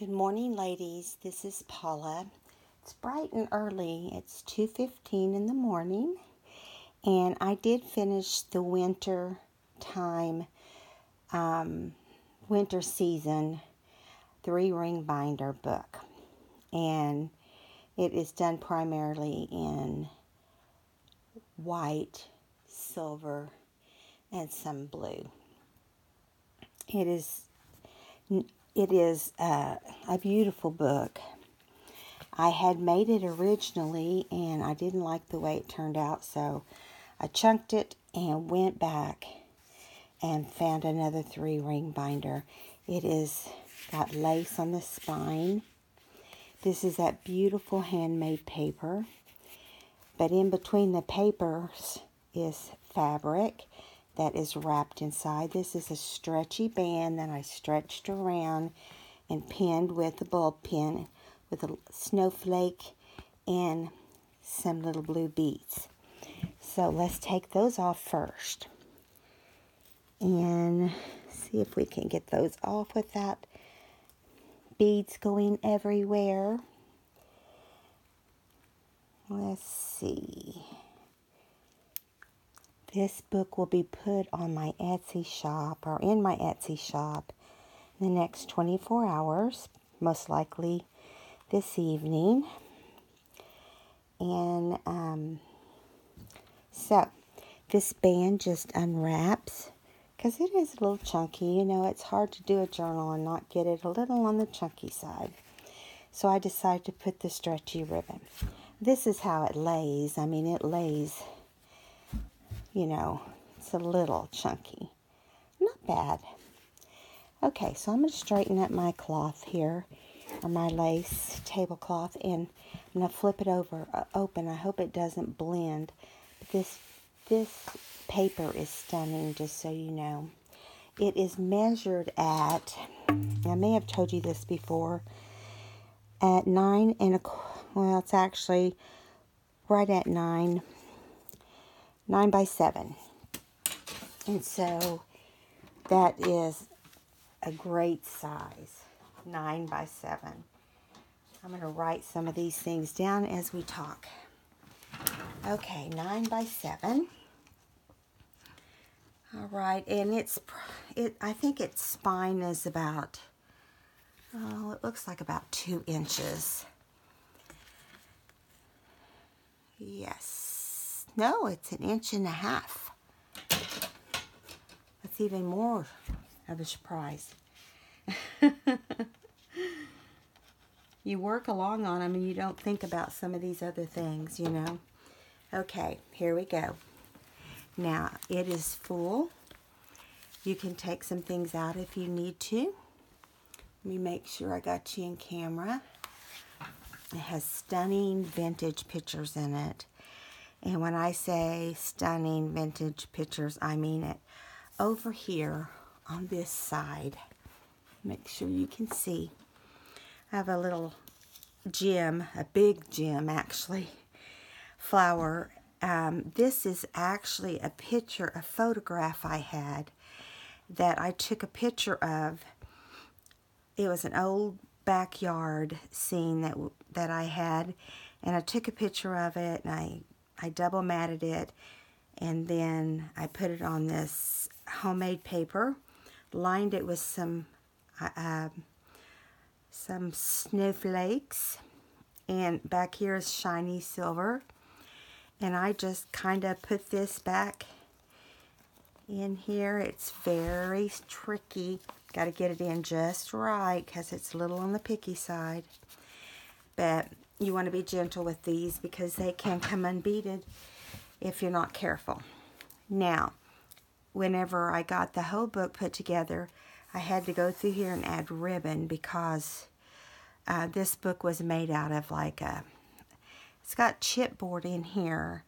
Good morning, ladies. This is Paula. It's bright and early. It's 2:15 in the morning, and I did finish the winter season 3-ring binder book, and it is done primarily in white, silver, and some blue. It is a beautiful book. I had made it originally and I didn't like the way it turned out, so I chunked it and went back and found another 3-ring binder. It is got lace on the spine. This is that beautiful handmade paper, but in between the papers is fabric that is wrapped inside. This is a stretchy band that I stretched around and pinned with a bulb pin with a snowflake and some little blue beads. So let's take those off first and see if we can get those off without beads going everywhere. Let's see. This book will be put on my Etsy shop, or in my Etsy shop, in the next 24 hours, most likely this evening. And so this band just unwraps, because it is a little chunky. You know, it's hard to do a journal and not get it a little on the chunky side. So I decided to put the stretchy ribbon. This is how it lays. I mean, it lays, you know, it's a little chunky. Not bad. Okay, so I'm going to straighten up my cloth here, or my lace tablecloth, and I'm going to flip it open. I hope it doesn't blend. But this paper is stunning, just so you know. It is measured at, I may have told you this before, at 9 well, it's actually right at 9 by 7. And so that is a great size, 9 by 7. I'm going to write some of these things down as we talk. Okay, 9 by 7. All right, and I think its spine is about, it looks like about 2 inches. Yes. No, it's 1.5 inches. That's even more of a surprise. You work along on them and you don't think about some of these other things, you know. Okay, here we go. Now, it is full. You can take some things out if you need to. Let me make sure I got you in camera. It has stunning vintage pictures in it. And when I say stunning vintage pictures, I mean it. Over here on this side, make sure you can see, I have a little gem, a big gem actually, flower. This is actually a photograph I had that I took a picture of. It was an old backyard scene that I had, and I took a picture of it, and I double matted it, and then I put it on this homemade paper, lined it with some snowflakes, and back here is shiny silver, and I just kind of put this back in here. It's very tricky. Got to get it in just right because it's a little on the picky side. But you want to be gentle with these because they can come unbeaded if you're not careful. Now, whenever I got the whole book put together, I had to go through here and add ribbon because this book was made out of it's got chipboard in here,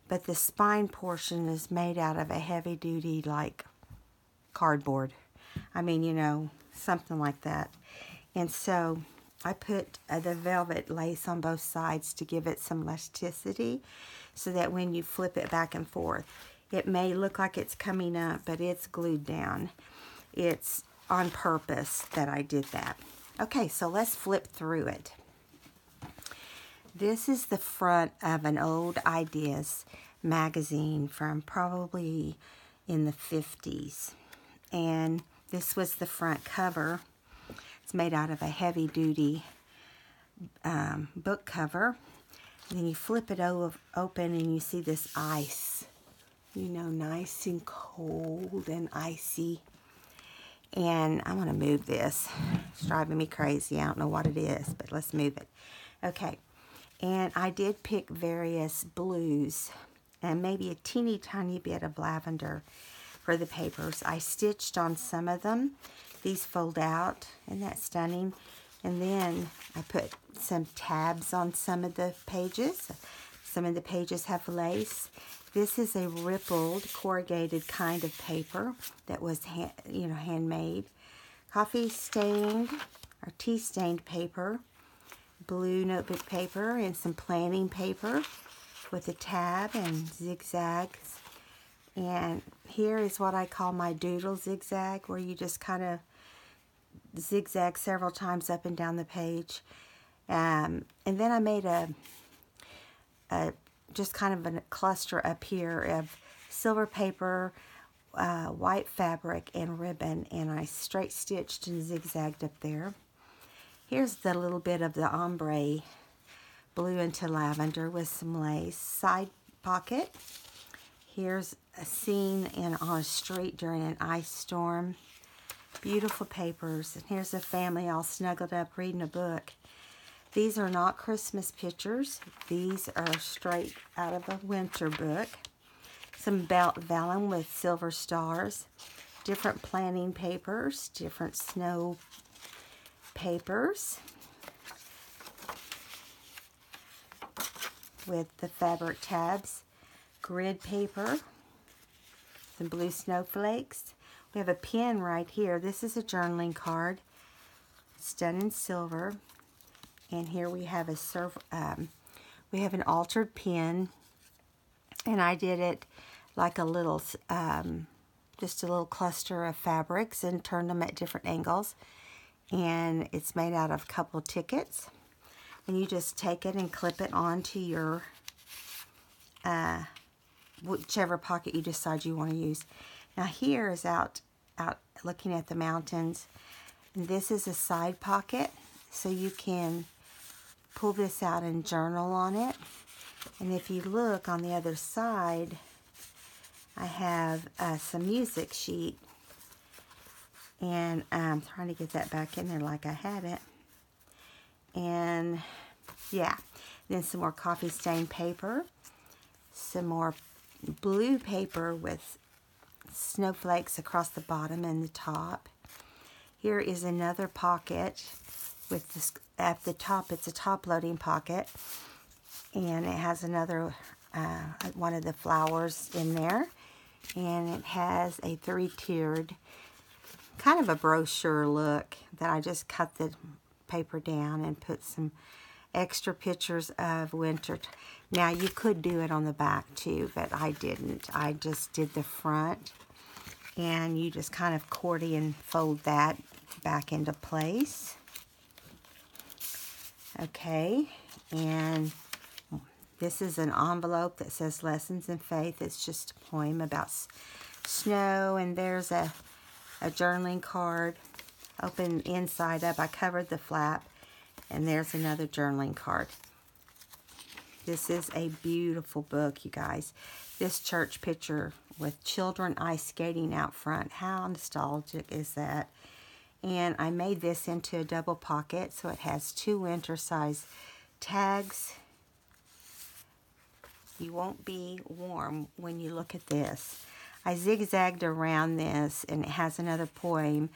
but the spine portion is made out of a heavy-duty, cardboard. I mean, you know, something like that. And so I put the velvet lace on both sides to give it some elasticity so that when you flip it back and forth, it may look like it's coming up, but it's glued down. It's on purpose that I did that. Okay, so let's flip through it. This is the front of an old Ideas magazine from probably in the 50s. And this was the front cover. It's made out of a heavy-duty book cover. And then you flip it open and you see this ice. You know, nice and cold and icy. And I'm going to move this. It's driving me crazy. I don't know what it is, but let's move it. Okay. And I did pick various blues and maybe a teeny tiny bit of lavender for the papers. I stitched on some of them. These fold out. Isn't that stunning? And then I put some tabs on some of the pages. Some of the pages have lace. This is a rippled, corrugated kind of paper that was, handmade. Coffee stained or tea stained paper, blue notebook paper, and some planning paper with a tab and zigzags. And here is what I call my doodle zigzag, where you just kind of zigzag several times up and down the page. And then I made just kind of a cluster up here of silver paper, white fabric, and ribbon, and I straight stitched and zigzagged up there. Here's the little bit of the ombre blue into lavender with some lace. Side pocket. Here's a scene on a street during an ice storm. Beautiful papers. And here's a family all snuggled up reading a book. These are not Christmas pictures. These are straight out of a winter book. Some vellum with silver stars. Different planning papers. Different snow papers. With the fabric tabs. Grid paper. Some blue snowflakes. We have a pen right here. This is a journaling card. It's done in silver. And here we have an altered pen, and I did it like a little, just a little cluster of fabrics and turned them at different angles. And it's made out of a couple of tickets, and you just take it and clip it onto your whichever pocket you decide you want to use. Now here is out looking at the mountains. And this is a side pocket, so you can pull this out and journal on it. And if you look on the other side, I have some music sheet. And I'm trying to get that back in there like I had it. And yeah, then some more coffee stained paper. Some more blue paper with snowflakes across the bottom and the top. Here is another pocket with this at the top. It's a top loading pocket, and it has another one of the flowers in there, and it has a 3-tiered kind of a brochure look that I just cut the paper down and put some extra pictures of winter. Now you could do it on the back too, but I didn't. I just did the front, and you just kind of accordion fold that back into place. Okay, and this is an envelope that says Lessons in Faith. It's just a poem about snow, and there's a journaling card. Open inside up. I covered the flap, and there's another journaling card. This is a beautiful book, you guys. This church picture with children ice skating out front. How nostalgic is that? And I made this into a double pocket, so it has 2 winter size tags. You won't be warm when you look at this. I zigzagged around this, and it has another poem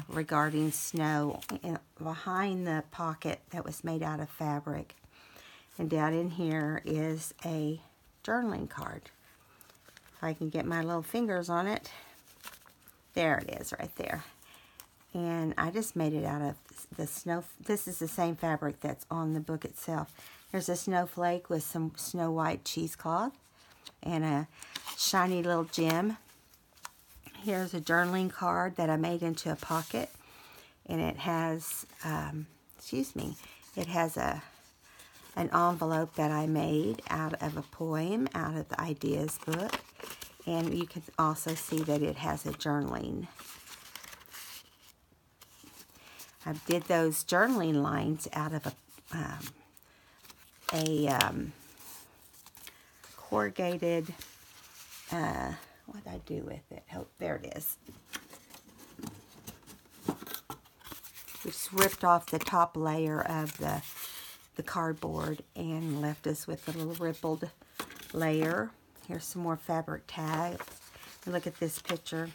regarding snow behind the pocket that was made out of fabric. And down in here is a journaling card. If I can get my little fingers on it. There it is right there. And I just made it out of the snow. This is the same fabric that's on the book itself. There's a snowflake with some snow white cheesecloth and a shiny little gem. Here's a journaling card that I made into a pocket. And it has, excuse me, it has an envelope that I made out of a poem, out of the ideas book. And you can also see that it has a journaling. I did those journaling lines out of a corrugated, what did I do with it? Oh, there it is. We just ripped off the top layer of the cardboard and left us with a little rippled layer. Here's some more fabric tags. Look at this picture.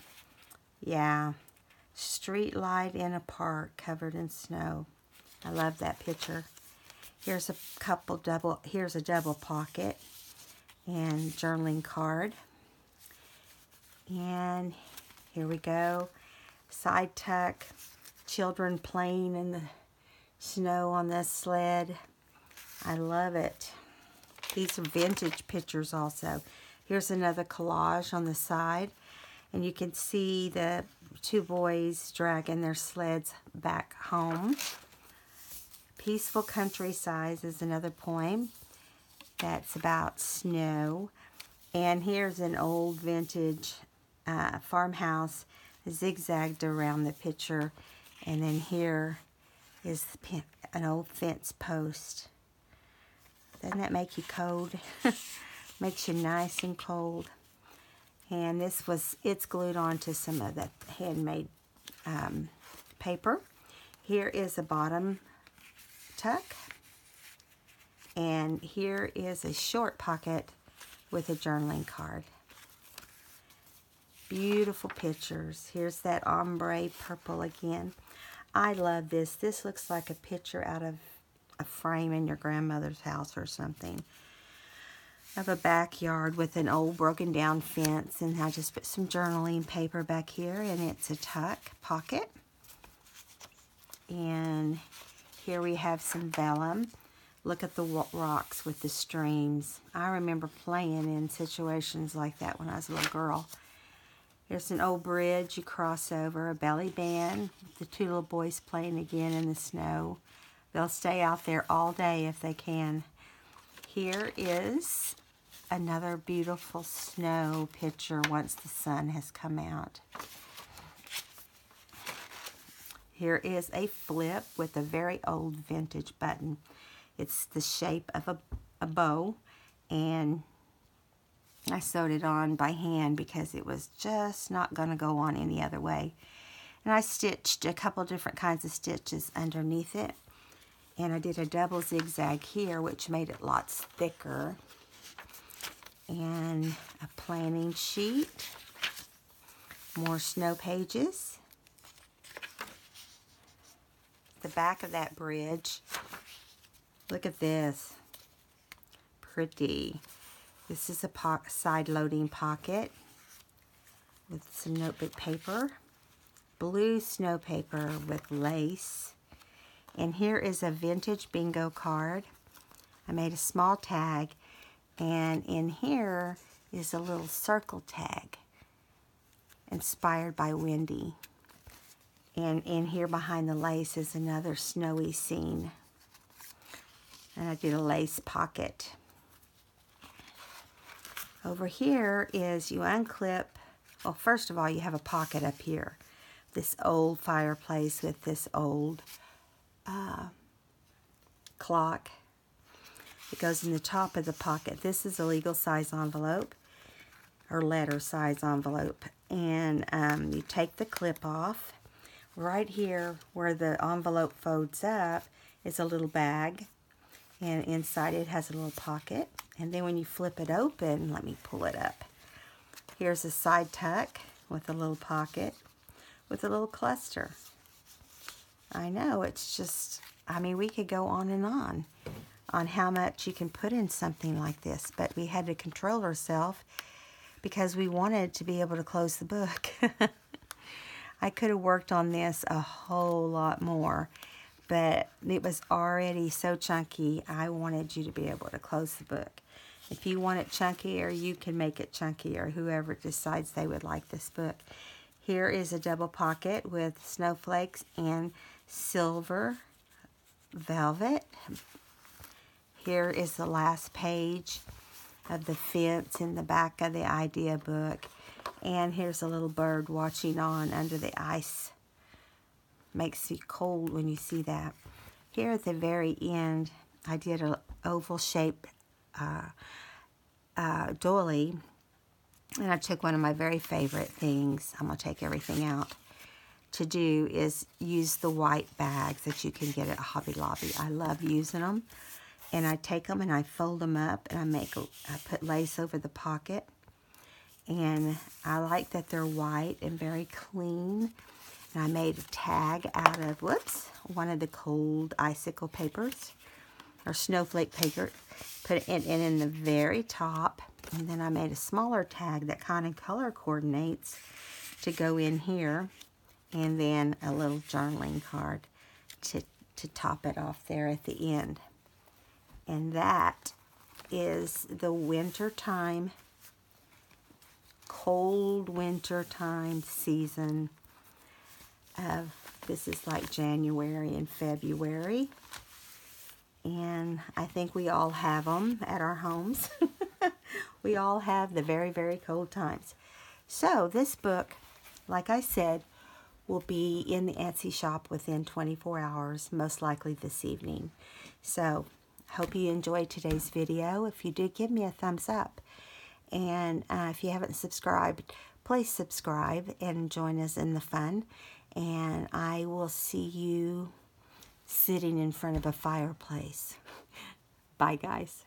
Yeah. Street light in a park covered in snow. I love that picture. Here's a here's a double pocket and journaling card. And here we go. Side tuck. Children playing in the snow on this sled. I love it. These are vintage pictures also. Here's another collage on the side. And you can see the two boys dragging their sleds back home. Peaceful Countryside is another poem that's about snow. And here's an old vintage farmhouse zigzagged around the picture. And then here is an old fence post. Doesn't that make you cold? Makes you nice and cold. And it's glued onto some of that handmade paper. Here is a bottom tuck. And here is a short pocket with a journaling card. Beautiful pictures. Here's that ombre purple again. I love this. This looks like a picture out of a frame in your grandmother's house or something. Of a backyard with an old broken down fence. And I just put some journaling paper back here. And it's a tuck pocket. And here we have some vellum. Look at the rocks with the streams. I remember playing in situations like that when I was a little girl. There's an old bridge you cross over, a belly band, the two little boys playing again in the snow. They'll stay out there all day if they can. Here is another beautiful snow picture once the sun has come out. Here is a flip with a very old vintage button. It's the shape of a bow, and I sewed it on by hand because it was just not going to go on any other way. And I stitched a couple different kinds of stitches underneath it. And I did a double zigzag here, which made it lots thicker. And a planning sheet. More snow pages. The back of that bridge. Look at this. Pretty. This is a side-loading pocket with some notebook paper, blue snow paper with lace, and here is a vintage bingo card. I made a small tag, and in here is a little circle tag inspired by Wendy. And in here behind the lace is another snowy scene. And I did a lace pocket. Over here is you unclip, well, first of all, you have a pocket up here. This old fireplace with this old clock. It goes in the top of the pocket. This is a legal size envelope, or letter size envelope. And you take the clip off. Right here where the envelope folds up is a little bag. And inside it has a little pocket. And then when you flip it open, let me pull it up. Here's a side tuck with a little pocket with a little cluster. I know, it's just, I mean, we could go on how much you can put in something like this. But we had to control ourselves because we wanted to be able to close the book. I could have worked on this a whole lot more. But it was already so chunky, I wanted you to be able to close the book. If you want it chunkier, you can make it chunkier, whoever decides they would like this book. Here is a double pocket with snowflakes and silver velvet. Here is the last page of the fence in the back of the idea book. And here's a little bird watching on under the ice. Makes you cold when you see that. Here at the very end, I did an oval shaped doily. And I took one of my very favorite things, I'm going to take everything out, to do is use the white bags that you can get at Hobby Lobby. I love using them. And I take them and I fold them up and I put lace over the pocket. And I like that they're white and very clean. And I made a tag out of, one of the cold icicle papers or snowflake paper. Put it in the very top. And then I made a smaller tag that kind of color coordinates to go in here. And then a little journaling card to top it off there at the end. And that is the wintertime, cold wintertime season of, this is like January and February. And I think we all have them at our homes. We all have the very, very cold times. So this book, like I said, will be in the Etsy shop within 24 hours, most likely this evening. So hope you enjoyed today's video. If you did, give me a thumbs up. And if you haven't subscribed, please subscribe and join us in the fun. And I will see you sitting in front of a fireplace. Bye, guys.